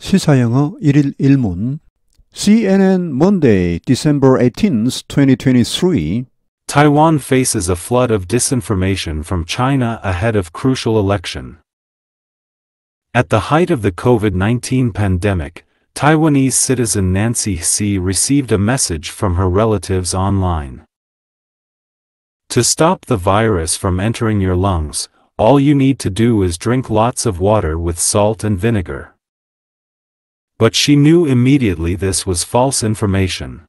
시사영어 1일 1문 CNN Monday, December 18th, 2023 Taiwan faces a flood of disinformation from China ahead of crucial election. At the height of the COVID-19 pandemic, Taiwanese citizen Nancy Hsi received a message from her relatives online. To stop the virus from entering your lungs, all you need to do is drink lots of water with salt and vinegar. But she knew immediately this was false information.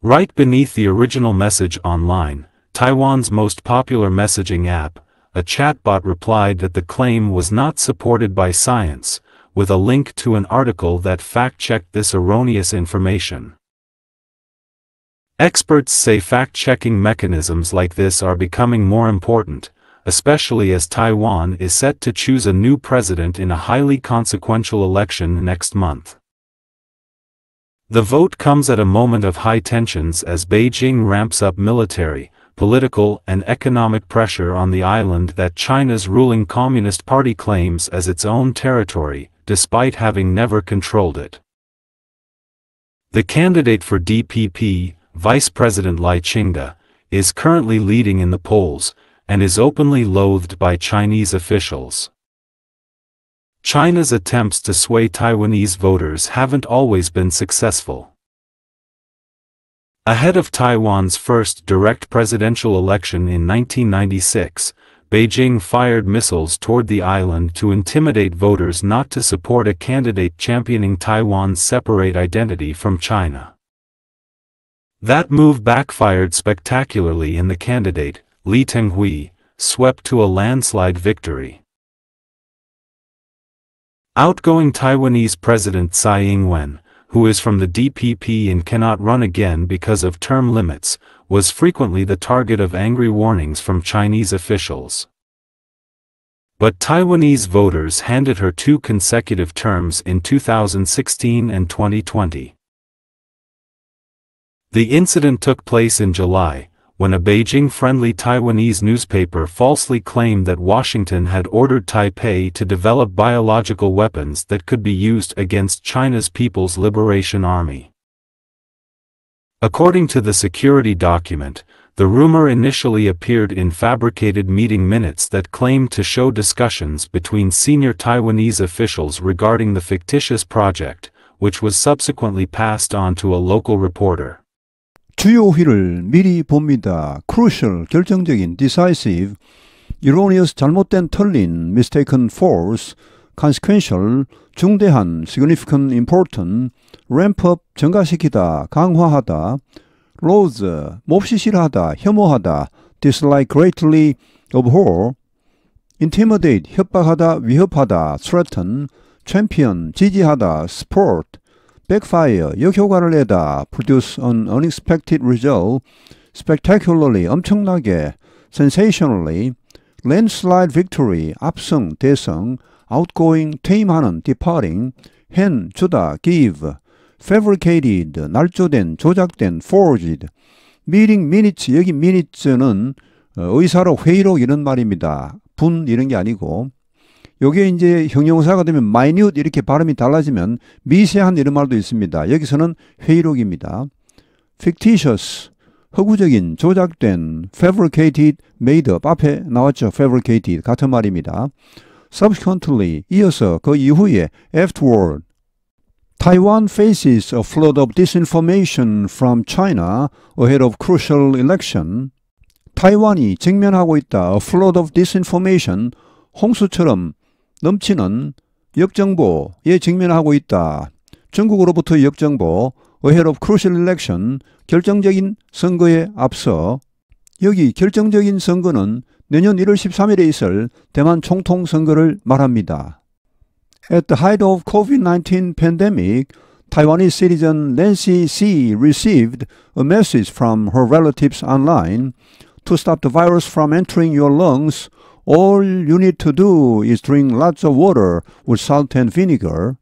Right beneath the original message online, Taiwan's most popular messaging app, a chatbot replied that the claim was not supported by science, with a link to an article that fact-checked this erroneous information. Experts say fact-checking mechanisms like this are becoming more important, especially as Taiwan is set to choose a new president in a highly consequential election next month. The vote comes at a moment of high tensions as Beijing ramps up military, political, and economic pressure on the island that China's ruling Communist Party claims as its own territory, despite having never controlled it. The candidate for DPP, Vice President Lai Ching-te, is currently leading in the polls, and is openly loathed by Chinese officials. China's attempts to sway Taiwanese voters haven't always been successful. Ahead of Taiwan's first direct presidential election in 1996, Beijing fired missiles toward the island to intimidate voters not to support a candidate championing Taiwan's separate identity from China. That move backfired spectacularly and the candidate, Lee Teng-hui, swept to a landslide victory. Outgoing Taiwanese President Tsai Ing-wen, who is from the DPP and cannot run again because of term limits, was frequently the target of angry warnings from Chinese officials. But Taiwanese voters handed her 2 consecutive terms in 2016 and 2020. The incident took place in July, when a Beijing-friendly Taiwanese newspaper falsely claimed that Washington had ordered Taipei to develop biological weapons that could be used against China's People's Liberation Army. According to the security document, the rumor initially appeared in fabricated meeting minutes that claimed to show discussions between senior Taiwanese officials regarding the fictitious project, which was subsequently passed on to a local reporter. 주요휘를 미리 봅니다. Crucial, 결정적인, decisive, erroneous, 잘못된, 틀린, mistaken, false, consequential, 중대한, significant, important, ramp up, 증가시키다, 강화하다, loathe, 몹시 싫어하다, 혐오하다, dislike, greatly, abhor, intimidate, 협박하다, 위협하다, threaten, champion, 지지하다, support, backfire, 역효과를 내다, produce an unexpected result, spectacularly, 엄청나게, sensationally, landslide victory, 압승, 대승, outgoing, 퇴임하는, departing, hand, 주다, give, fabricated, 날조된, 조작된, forged, meeting minutes, 여기 minutes는 의사록, 회의록 이런 말입니다. 분 이런 게 아니고, 요게 이제 형용사가 되면 minute 이렇게 발음이 달라지면 미세한 이런 말도 있습니다. 여기서는 회의록입니다. fictitious, 허구적인, 조작된, fabricated, made up, 앞에 나왔죠. fabricated, 같은 말입니다. subsequently, 이어서 그 이후에 afterward. Taiwan faces a flood of disinformation from China ahead of crucial election. 타이완이 직면하고 있다. A flood of disinformation, 홍수처럼 넘치는 역정보에 직면하고 있다. 중국으로부터 역정보, ahead of crucial election, 결정적인 선거에 앞서. 여기 결정적인 선거는 내년 1월 13일에 있을 대만 총통 선거를 말합니다. At the height of COVID-19 pandemic, Taiwanese citizen Nancy Hsi received a message from her relatives online. To stop the virus from entering your lungs, all you need to do is drink lots of water with salt and vinegar.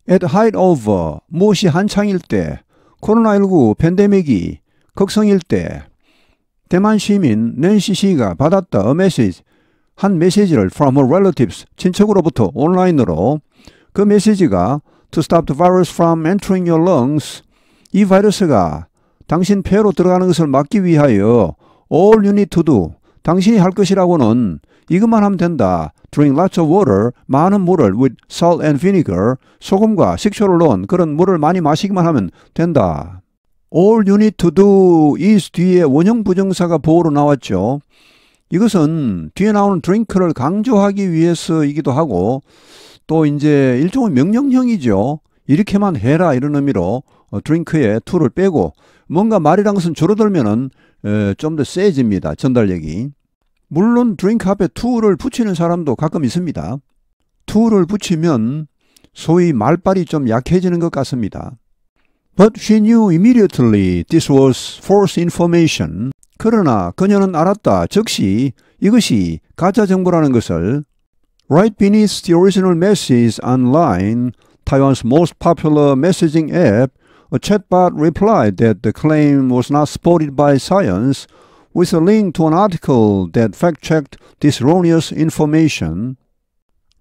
At the height of 무엇이 한창일 때, 코로나19 팬데믹이 극성일 때, 대만 시민 낸시 씨가 받았다 a message, 한 메시지를 from her relatives, 친척으로부터 온라인으로. 그 메시지가 To stop the virus from entering your lungs. 이 바이러스가 당신 폐로 들어가는 것을 막기 위하여 All you need to do. 당신이 할 것이라고는 이것만 하면 된다. Drink lots of water. 많은 물을 with salt and vinegar. 소금과 식초를 넣은 그런 물을 많이 마시기만 하면 된다. All you need to do is 뒤에 원형 부정사가 보호로 나왔죠. 이것은 뒤에 나오는 drink를 강조하기 위해서이기도 하고 또 이제 일종의 명령형이죠. 이렇게만 해라 이런 의미로 drink에 to를 빼고 뭔가 말이란 것은 줄어들면은 좀 더 세집니다. 전달력이. 물론 drink 앞에 to를 붙이는 사람도 가끔 있습니다. to를 붙이면 소위 말발이 좀 약해지는 것 같습니다. But she knew immediately this was false information. 그러나 그녀는 알았다. 즉시 이것이 가짜 정보라는 것을. Right beneath the original message online, Taiwan's most popular messaging app, a chatbot replied that the claim was not supported by science, with a link to an article that fact-checked this erroneous information.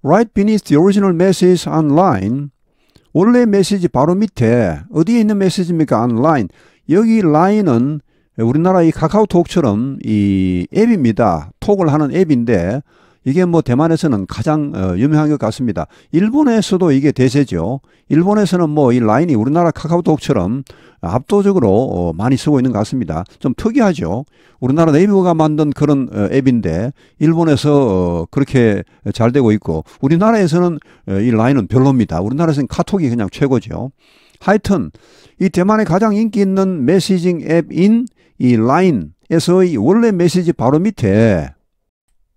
Right beneath the original message online, 원래 메시지 바로 밑에 어디에 있는 메시지입니까? online. 여기 line은 우리나라 이 카카오톡처럼 이 앱입니다. 톡을 하는 앱인데 이게 뭐 대만에서는 가장 유명한 것 같습니다. 일본에서도 이게 대세죠. 일본에서는 뭐 이 라인이 우리나라 카카오톡처럼 압도적으로 많이 쓰고 있는 것 같습니다. 좀 특이하죠. 우리나라 네이버가 만든 그런 앱인데 일본에서 그렇게 잘 되고 있고 우리나라에서는 이 라인은 별로입니다. 우리나라에서는 카톡이 그냥 최고죠. 하여튼 이 대만의 가장 인기 있는 메시징 앱인 이 라인에서의 원래 메시지 바로 밑에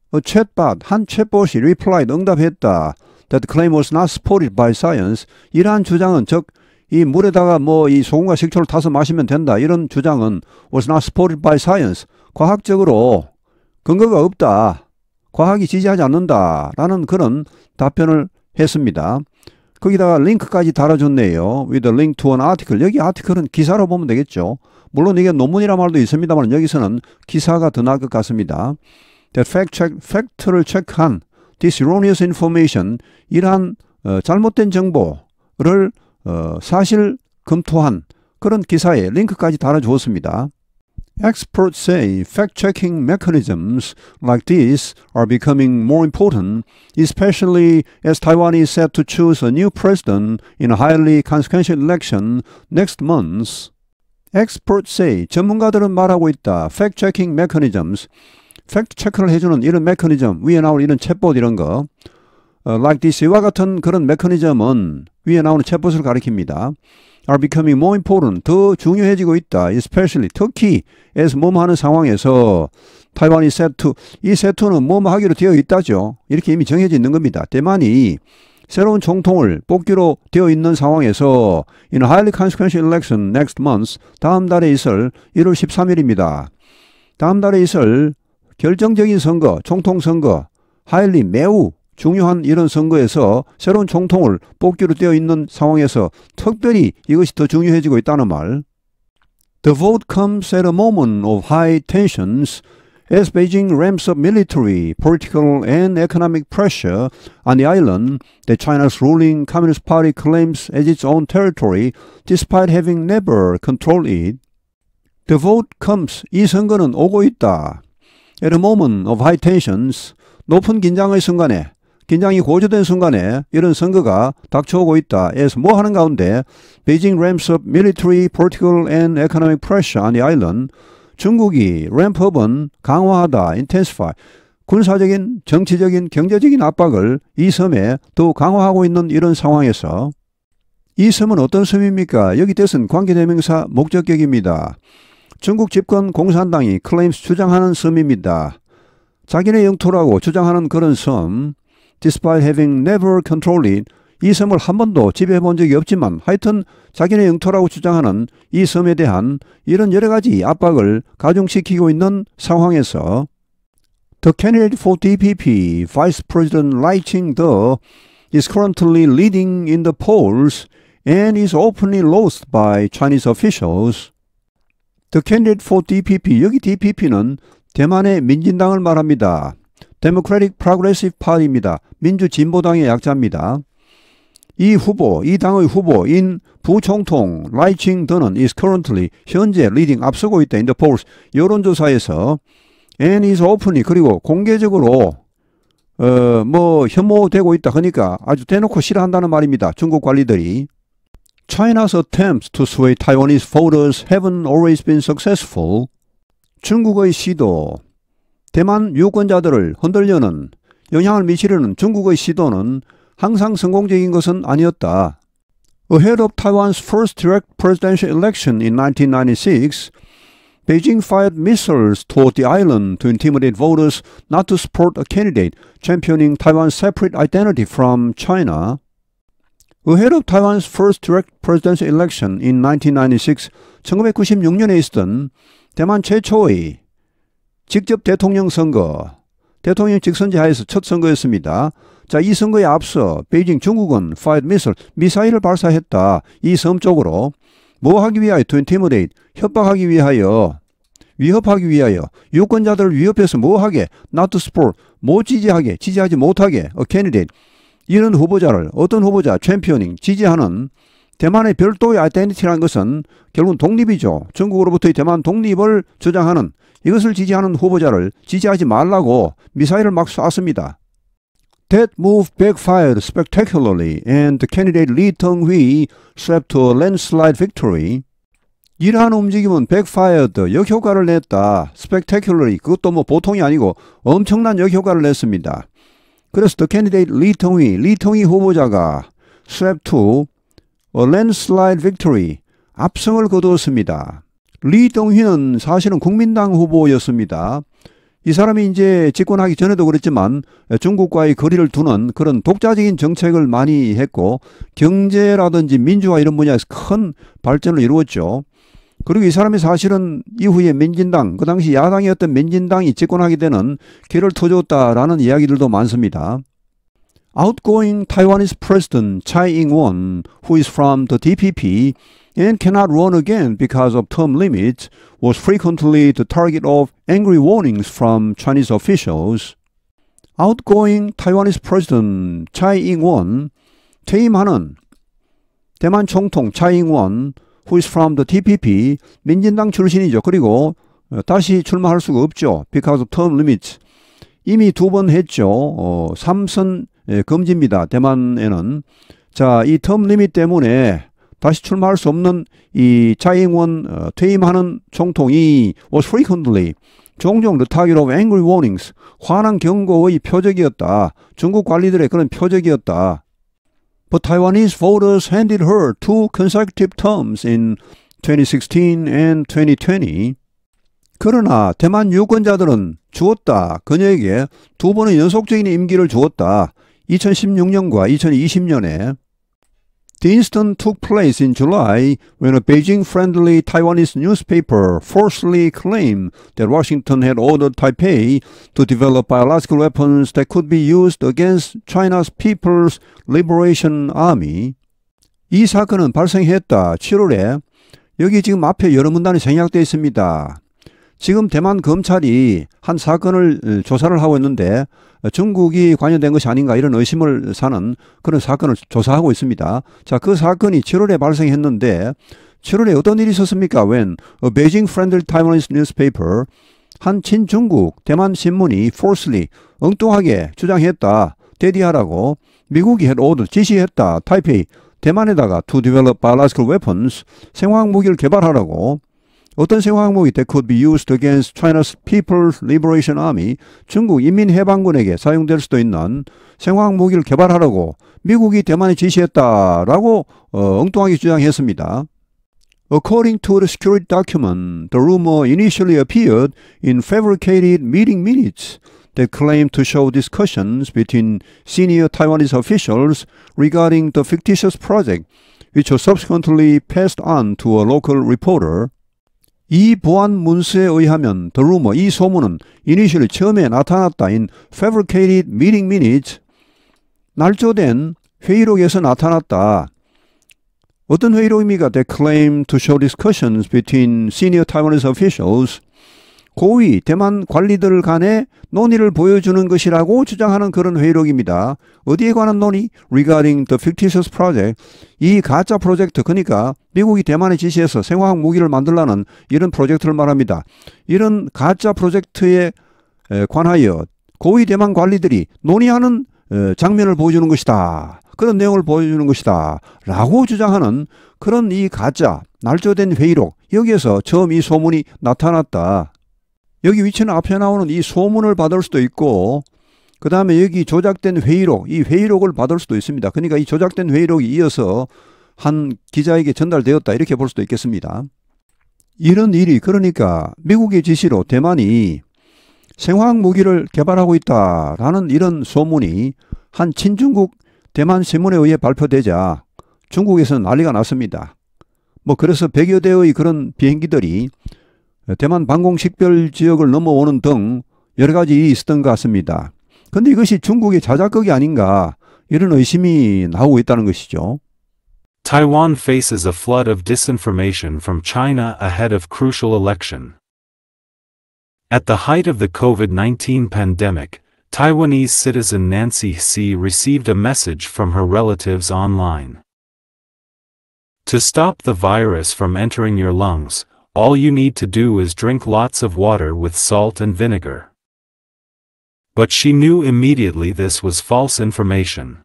챗봇, 한 챗봇이 replied, 응답했다. That claim was not supported by science. 이러한 주장은 즉 이 물에다가 뭐 이 소금과 식초를 타서 마시면 된다. 이런 주장은 was not supported by science. 과학적으로 근거가 없다. 과학이 지지하지 않는다. 라는 그런 답변을 했습니다. 거기다가 링크까지 달아줬네요. With a link to an article. 여기 아티클은 기사로 보면 되겠죠. 물론 이게 논문이란 말도 있습니다만 여기서는 기사가 더 나을 것 같습니다. That 팩트를 체크한 this erroneous information, 이러한 잘못된 정보를 사실 검토한 그런 기사에 링크까지 달아주었습니다. Experts say fact-checking mechanisms like this are becoming more important, especially as Taiwan is set to choose a new president in a highly consequential election next month. Experts say, 전문가들은 말하고 있다. Fact-checking mechanisms, 팩트 체크를 해주는 이런 메커니즘, 위에 나오는 이런 챗봇 이런 거, like this, 이와 같은 그런 메커니즘은 위에 나오는 챗봇을 가리킵니다. are becoming more important, 더 중요해지고 있다. especially, 특히 as 뭐뭐 하는 상황에서 타이완이 set to, 이 set to는 뭐뭐 하기로 되어 있다죠. 이렇게 이미 정해져 있는 겁니다. 대만이 새로운 총통을 뽑기로 되어 있는 상황에서 in a highly consequential election next month, 다음 달에 있을 1월 13일입니다. 다음 달에 있을 결정적인 선거, 총통 선거, highly 매우 중요한 이런 선거에서 새로운 총통을 뽑기로 되어 있는 상황에서 특별히 이것이 더 중요해지고 있다는 말. The vote comes at a moment of high tensions as Beijing ramps up military, political and economic pressure on the island that China's ruling Communist Party claims as its own territory despite having never controlled it. The vote comes, 이 선거는 오고 있다. At a moment of high tensions, 높은 긴장의 순간에, 긴장이 고조된 순간에 이런 선거가 닥쳐오고 있다. 에서 뭐 하는 가운데 Beijing ramps up military, political and economic pressure on the island. 중국이 ramp up은 강화하다, intensify. 군사적인, 정치적인, 경제적인 압박을 이 섬에 더 강화하고 있는 이런 상황에서 이 섬은 어떤 섬입니까? 여기 뜻은 관계대명사 목적격입니다. 중국 집권 공산당이 claims 주장하는 섬입니다. 자기네 영토라고 주장하는 그런 섬, despite having never controlled it, 이 섬을 한 번도 지배해 본 적이 없지만 하여튼 자기네 영토라고 주장하는 이 섬에 대한 이런 여러 가지 압박을 가중시키고 있는 상황에서 The candidate for DPP, Vice President Lai Ching-te, is currently leading in the polls and is openly loathed by Chinese officials. The candidate for DPP, 여기 DPP는 대만의 민진당을 말합니다. Democratic Progressive Party입니다. 민주진보당의 약자입니다. 이 당의 후보인 부총통 라이칭더는 is currently 현재 leading 앞서고 있다 in the polls 여론조사에서 and is openly 그리고 공개적으로 혐오되고 있다. 그러니까 아주 대놓고 싫어한다는 말입니다. 중국 관리들이. China's attempts to sway Taiwanese voters haven't always been successful. 중국의 시도, 대만 유권자들을 흔들려는 영향을 미치려는 중국의 시도는 항상 성공적인 것은 아니었다. Ahead of Taiwan's first direct presidential election in 1996, Beijing fired missiles toward the island to intimidate voters not to support a candidate championing Taiwan's separate identity from China. Ahead of Taiwan's first direct presidential election in 1996, 1996년에 있었던 대만 최초의 직접 대통령 선거, 대통령 직선제 하에서 첫 선거였습니다. 자, 이 선거에 앞서 베이징 중국은 fired missile, 미사일을 발사했다. 이 섬 쪽으로 뭐 하기 위하여 to intimidate, 협박하기 위하여, 위협하기 위하여 유권자들을 위협해서 뭐 하게 not to support, 못 지지하게, 지지하지 못하게 a candidate, 이런 후보자를 어떤 후보자, championing, 지지하는 대만의 별도의 아이덴티티라는 것은 결국은 독립이죠. 중국으로부터의 대만 독립을 주장하는 이것을 지지하는 후보자를 지지하지 말라고 미사일을 막 쐈습니다. That move backfired spectacularly and the candidate Lee Teng-hui swept to a landslide victory. 이러한 움직임은 backfired, 역효과를 냈다. spectacularly, 그것도 뭐 보통이 아니고 엄청난 역효과를 냈습니다. 그래서 the candidate Lee Teng-hui 후보자가 swept to a landslide victory, 압승을 거두었습니다. 리 덩휘는 사실은 국민당 후보였습니다. 이 사람이 이제 집권하기 전에도 그랬지만 중국과의 거리를 두는 그런 독자적인 정책을 많이 했고 경제라든지 민주화 이런 분야에서 큰 발전을 이루었죠. 그리고 이 사람이 사실은 이후에 민진당, 그 당시 야당이었던 민진당이 집권하게 되는 길을 터줬다라는 이야기들도 많습니다. Outgoing Taiwanese President Tsai Ing-wen, who is from the DPP and cannot run again because of term limits, was frequently the target of angry warnings from Chinese officials. Outgoing Taiwanese President Tsai Ing-wen, 퇴임하는 대만 총통 Tsai Ing-wen, who is from the DPP, 민진당 출신이죠. 그리고 다시 출마할 수가 없죠. Because of term limits. 이미 2번 했죠. 3선 금지입니다. 대만에는. 자, 이 텀 리밋 때문에 다시 출마할 수 없는 이 차이잉원 퇴임하는 총통이 was frequently 종종 the target of angry warnings, 화난 경고의 표적이었다. 중국 관리들의 그런 표적이었다. But Taiwanese voters handed her 2 consecutive terms in 2016 and 2020. 그러나 대만 유권자들은 주었다. 그녀에게 2번의 연속적인 임기를 주었다. 2016년과 2020년에. The incident took place in July when a Beijing-friendly Taiwanese newspaper falsely claimed that Washington had ordered Taipei to develop biological weapons that could be used against China's People's Liberation Army. 이 사건은 발생했다. 7월에. 여기 지금 앞에 여러 문단이 생략되어 있습니다. 지금 대만 검찰이 한 사건을 조사를 하고 있는데 중국이 관여된 것이 아닌가 이런 의심을 사는 그런 사건을 조사하고 있습니다. 자, 그 사건이 7월에 발생했는데 7월에 어떤 일이 있었습니까? When a Beijing-friendly Taiwanese newspaper, 한 친중국 대만 신문이 falsely, 엉뚱하게 주장했다. 대디하라고 미국이 had ordered, 지시했다. 타이페이, 대만에다가 to develop biological weapons, 생화학 무기를 개발하라고. 어떤 생화학무기 that could be used against China's People's Liberation Army, 중국 인민해방군에게 사용될 수도 있는 생화학무기를 개발하라고 미국이 대만에 지시했다라고 엉뚱하게 주장했습니다. According to the security document, the rumor initially appeared in fabricated meeting minutes that claimed to show discussions between senior Taiwanese officials regarding the fictitious project, which was subsequently passed on to a local reporter. 이 보안 문서에 의하면 the rumor, 이 소문은 initially 처음에 나타났다. in fabricated meeting minutes, 날조된 회의록에서 나타났다. 어떤 회의록입니까? That claim to show discussions between senior Taiwanese officials, 고위 대만 관리들 간의 논의를 보여주는 것이라고 주장하는 그런 회의록입니다. 어디에 관한 논의? Regarding the fictitious project. 이 가짜 프로젝트, 그러니까 미국이 대만에 지시해서 생화학 무기를 만들라는 이런 프로젝트를 말합니다. 이런 가짜 프로젝트에 관하여 고위 대만 관리들이 논의하는 장면을 보여주는 것이다. 그런 내용을 보여주는 것이다. 라고 주장하는 그런 이 가짜 날조된 회의록, 여기에서 처음 이 소문이 나타났다. 여기 위치는 앞에 나오는 이 소문을 받을 수도 있고, 그 다음에 여기 조작된 회의록, 이 회의록을 받을 수도 있습니다. 그러니까 이 조작된 회의록이 이어서 한 기자에게 전달되었다, 이렇게 볼 수도 있겠습니다. 이런 일이, 그러니까 미국의 지시로 대만이 생화학 무기를 개발하고 있다라는 이런 소문이 한 친중국 대만 신문에 의해 발표되자 중국에서는 난리가 났습니다. 그래서 100여 대의 그런 비행기들이 대만 방공식별 지역을 넘어오는 등 여러 가지 일이 있었던 것 같습니다. 그런데 이것이 중국의 자작극이 아닌가, 이런 의심이 나오고 있다는 것이죠. Taiwan faces a flood of disinformation from China ahead of crucial election. At the height of the COVID-19 pandemic, Taiwanese citizen Nancy Hsi received a message from her relatives online. To stop the virus from entering your lungs, all you need to do is drink lots of water with salt and vinegar. But she knew immediately this was false information.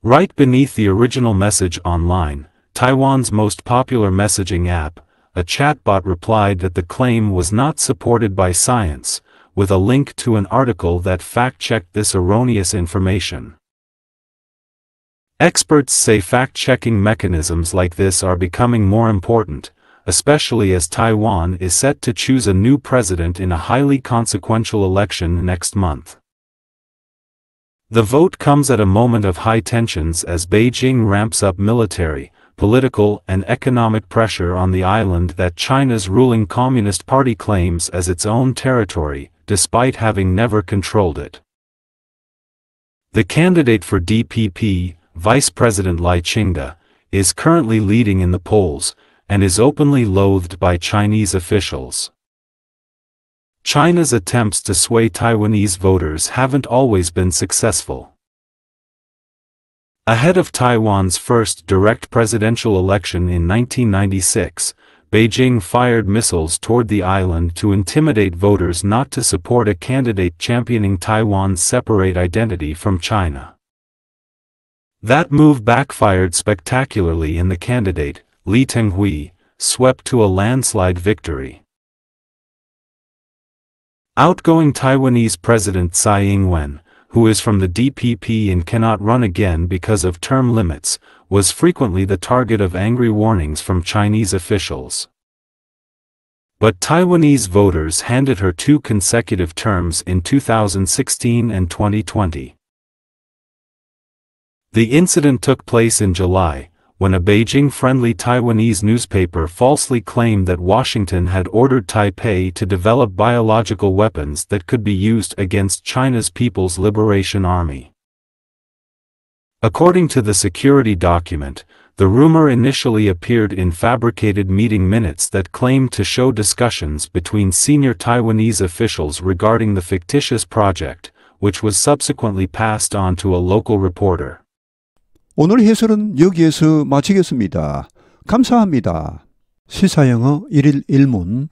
Right beneath the original message online, Taiwan's most popular messaging app, a chatbot replied that the claim was not supported by science, with a link to an article that fact-checked this erroneous information. Experts say fact-checking mechanisms like this are becoming more important, especially as Taiwan is set to choose a new president in a highly consequential election next month. The vote comes at a moment of high tensions as Beijing ramps up military, political, and economic pressure on the island that China's ruling Communist Party claims as its own territory, despite having never controlled it. The candidate for DPP, Vice President Lai Ching-te, is currently leading in the polls, and is openly loathed by Chinese officials. China's attempts to sway Taiwanese voters haven't always been successful. Ahead of Taiwan's first direct presidential election in 1996, Beijing fired missiles toward the island to intimidate voters not to support a candidate championing Taiwan's separate identity from China. That move backfired spectacularly in the candidate, Lee Teng-hui, swept to a landslide victory. Outgoing Taiwanese President Tsai Ing-wen, who is from the DPP and cannot run again because of term limits, was frequently the target of angry warnings from Chinese officials. But Taiwanese voters handed her 2 consecutive terms in 2016 and 2020. The incident took place in July, when a Beijing-friendly Taiwanese newspaper falsely claimed that Washington had ordered Taipei to develop biological weapons that could be used against China's People's Liberation Army. According to the security document, the rumor initially appeared in fabricated meeting minutes that claimed to show discussions between senior Taiwanese officials regarding the fictitious project, which was subsequently passed on to a local reporter. 오늘 해설은 여기에서 마치겠습니다. 감사합니다. 시사영어 1일 1문